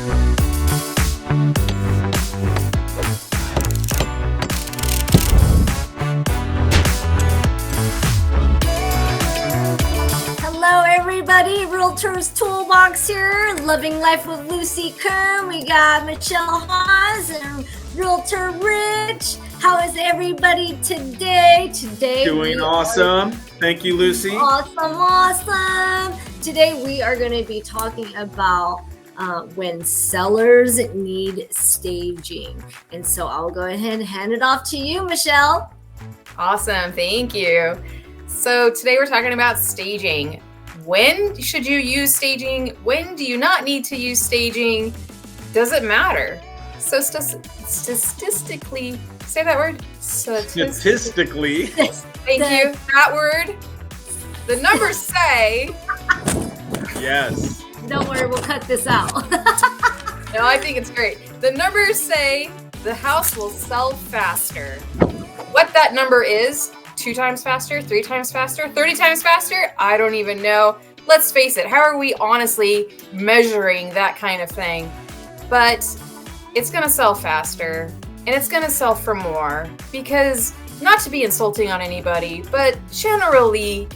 Hello, everybody. Realtor's Toolbox here. Loving Life with Lucy Kern. We got Michelle Haas and Realtor Rich. How is everybody today? Doing awesome. Thank you, Lucy. Awesome. Today we are going to be talking about when sellers need staging. And so I'll go ahead and hand it off to you, Michelle. Awesome. Thank you. So today we're talking about staging. When should you use staging? When do you not need to use staging? Does it matter? So statistically, say that word. Statistically. Thank you. That word. The numbers say. Yes. Don't worry, we'll cut this out. No, I think it's great. The numbers say the house will sell faster. What that number is, 2 times faster, 3 times faster, 30 times faster, I don't even know. Let's face it, how are we honestly measuring that kind of thing? But it's going to sell faster, and it's going to sell for more, because not to be insulting on anybody, but generally,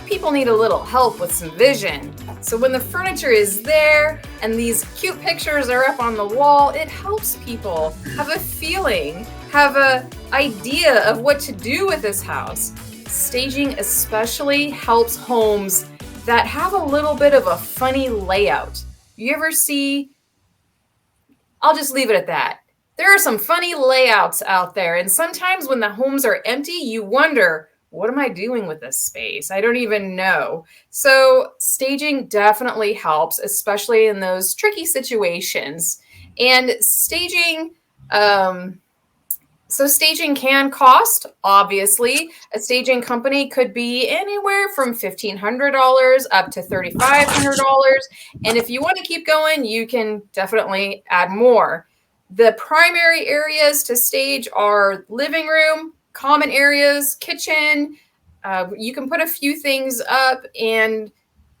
people need a little help with some vision. So when the furniture is there and these cute pictures are up on the wall, it helps people have a feeling, have an idea of what to do with this house. Staging especially helps homes that have a little bit of a funny layout. You ever see, I'll just leave it at that. There are some funny layouts out there, and sometimes when the homes are empty, you wonder, what am I doing with this space? I don't even know. So staging definitely helps, especially in those tricky situations. And staging, staging can cost, obviously. A staging company could be anywhere from $1,500 up to $3,500. And if you want to keep going, you can definitely add more. The primary areas to stage are living room, common areas, kitchen. You can put a few things up and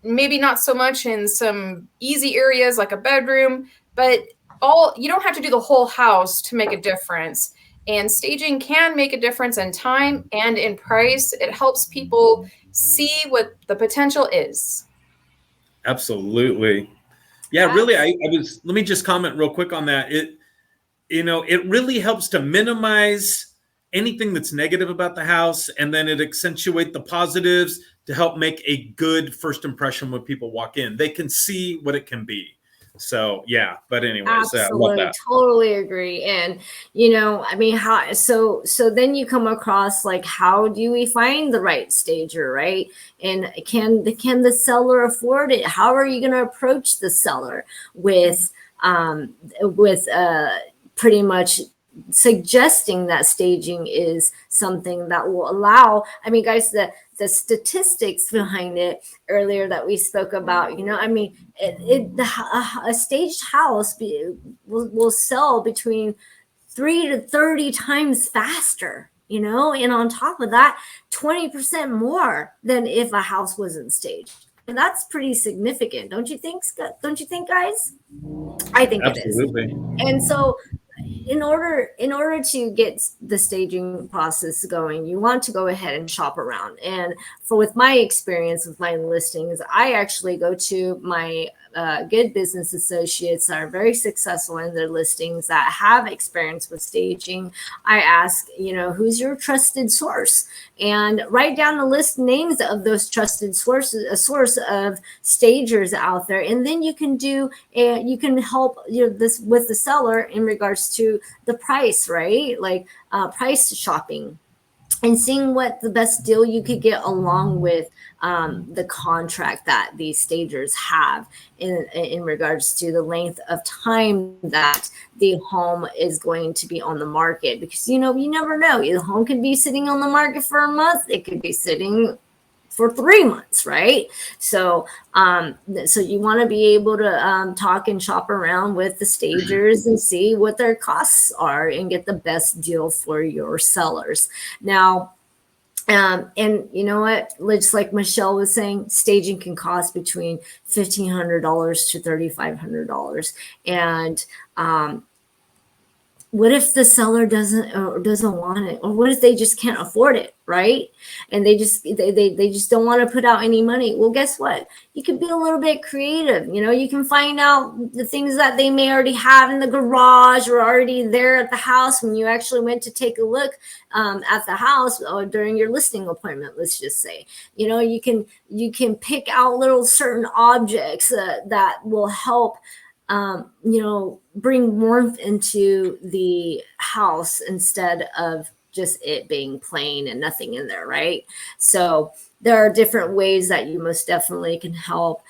maybe not so much in some easy areas like a bedroom, but you don't have to do the whole house to make a difference. And staging can make a difference in time and in price. It helps people see what the potential is. Absolutely. Yeah, really, let me just comment real quick on that. It really helps to minimize anything that's negative about the house, and then it accentuate the positives to help make a good first impression when people walk in. They can see what it can be. So yeah, but anyways, absolutely, love that. Totally agree. And how? So then you come across like, how do we find the right stager, right? And can the seller afford it? How are you going to approach the seller with pretty much suggesting that staging is something that will allow, guys, the statistics behind it earlier that we spoke about, a staged house will sell between 3 to 30 times faster, and on top of that, 20% more than if a house wasn't staged. And that's pretty significant, don't you think, guys? I think Absolutely. It is. And so in order to get the staging process going, you want to go ahead and shop around. And with my experience with my listings, I actually go to my good business associates that are very successful in their listings that have experience with staging. I ask, who's your trusted source, and write down the list names of those trusted sources, a source of stagers out there, and then you can help this with the seller in regards to the price, right? Like price shopping and seeing what the best deal you could get along with the contract that these stagers have in regards to the length of time that the home is going to be on the market. Because, you never know. The home could be sitting on the market for a month. It could be sitting for 3 months, right? So you want to be able to talk and shop around with the stagers and see what their costs are and get the best deal for your sellers. Now, And you know what? Just like Michelle was saying, staging can cost between $1,500 to $3,500. And what if the seller doesn't want it, or what if they just can't afford it, right? And they just don't want to put out any money. Well, guess what? You can be a little bit creative. You can find out the things that they may already have in the garage or already there at the house when you actually went to take a look at the house or during your listing appointment. Let's just say, you can pick out little certain objects that will help bring warmth into the house instead of just it being plain and nothing in there, right? So there are different ways that you most definitely can help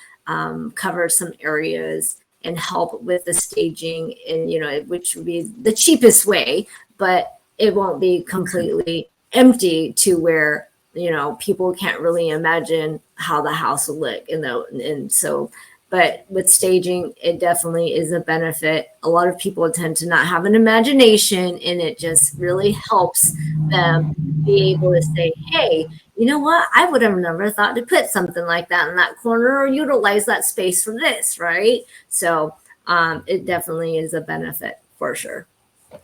cover some areas and help with the staging, and which would be the cheapest way, but it won't be completely empty to where people can't really imagine how the house will look, and so. But with staging, it definitely is a benefit. A lot of people tend to not have an imagination, and it just really helps them be able to say, hey, you know what? I would have never thought to put something like that in that corner or utilize that space for this, right? So it definitely is a benefit for sure.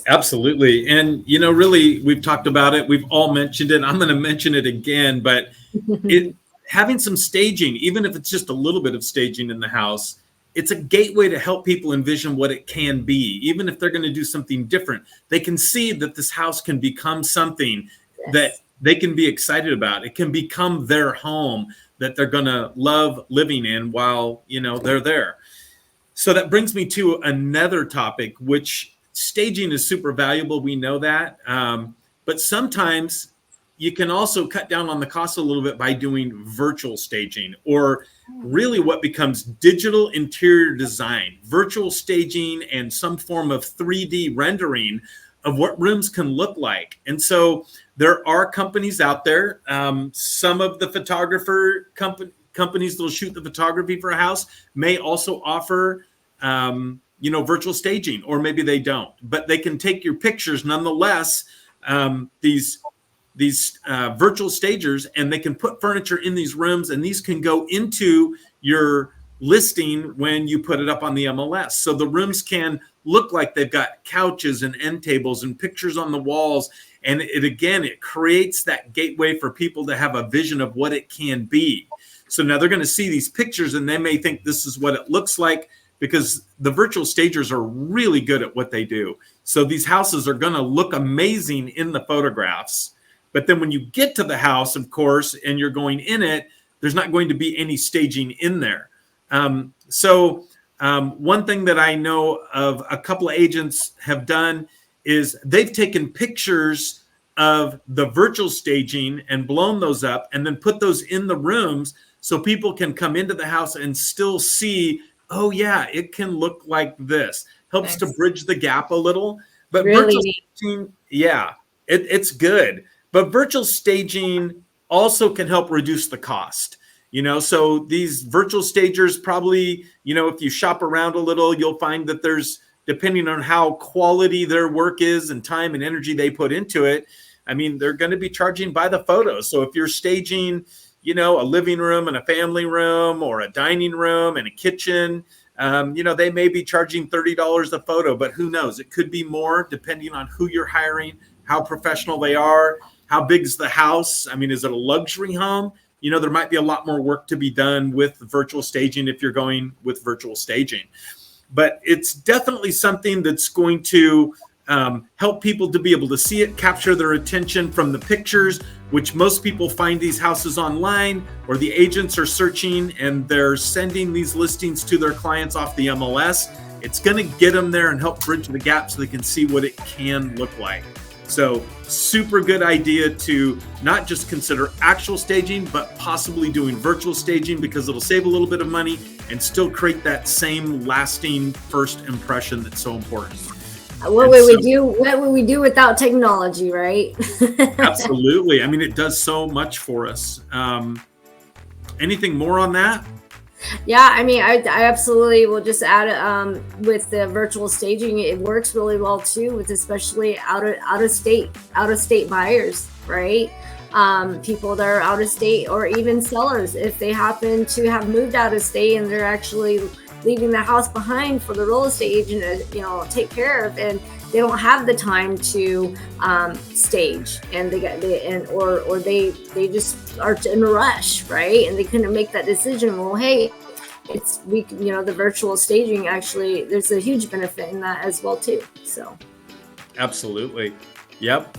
Absolutely. And, really, we've talked about it. We've all mentioned it. I'm going to mention it again, but having some staging, even if it's just a little bit of staging in the house, it's a gateway to help people envision what it can be. Even if they're going to do something different, they can see that this house can become something that they can be excited about. It can become their home that they're going to love living in while, they're there. So that brings me to another topic, which staging is super valuable. We know that. But sometimes you can also cut down on the cost a little bit by doing virtual staging, or really what becomes digital interior design, virtual staging, and some form of 3D rendering of what rooms can look like. And so there are companies out there, some of the photographer companies that'll shoot the photography for a house may also offer virtual staging, or maybe they don't, but they can take your pictures nonetheless. These virtual stagers, and they can put furniture in these rooms, and these can go into your listing when you put it up on the MLS. So the rooms can look like they've got couches and end tables and pictures on the walls. And it creates that gateway for people to have a vision of what it can be. So now they're going to see these pictures and they may think this is what it looks like, because the virtual stagers are really good at what they do. So these houses are going to look amazing in the photographs. But then when you get to the house, of course, and you're going in it, there's not going to be any staging in there. So one thing that I know of a couple of agents have done is they've taken pictures of the virtual staging and blown those up and then put those in the rooms so people can come into the house and still see, oh yeah, it can look like this. Helps to bridge the gap a little. But really? Virtual staging, yeah, it's good. But virtual staging also can help reduce the cost. So these virtual stagers probably, if you shop around a little, you'll find that there's, depending on how quality their work is and time and energy they put into it, I mean, they're going to be charging by the photo. So if you're staging, a living room and a family room, or a dining room and a kitchen, they may be charging $30 a photo, but who knows? It could be more depending on who you're hiring, how professional they are, how big is the house? I mean, is it a luxury home? There might be a lot more work to be done with virtual staging if you're going with virtual staging. But it's definitely something that's going to help people to be able to see it, capture their attention from the pictures, which most people find these houses online, or the agents are searching and they're sending these listings to their clients off the MLS. It's going to get them there and help bridge the gap so they can see what it can look like. So super good idea to not just consider actual staging, but possibly doing virtual staging, because it'll save a little bit of money and still create that same lasting first impression that's so important. What would we do without technology, right? Absolutely. I mean, it does so much for us. Anything more on that? Yeah, I mean, I absolutely will just add with the virtual staging, it works really well too, with especially out of state buyers, right? people that are out of state, or even sellers if they happen to have moved out of state and they're actually leaving the house behind for the real estate agent to take care of, and they don't have the time to stage, and they just are in a rush, right? And they couldn't make that decision. Well, hey, the virtual staging, actually there's a huge benefit in that as well too. So absolutely. Yep.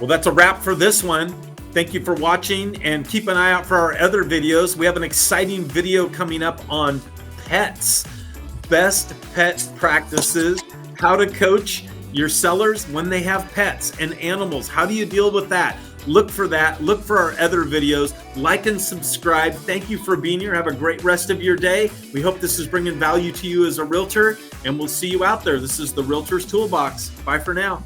Well, that's a wrap for this one. Thank you for watching, and keep an eye out for our other videos. We have an exciting video coming up on pets, best pet practices, how to coach your sellers when they have pets and animals. How do you deal with that? Look for that. Look for our other videos. Like and subscribe. Thank you for being here. Have a great rest of your day. We hope this is bringing value to you as a realtor, and we'll see you out there. This is the Realtor's Toolbox. Bye for now.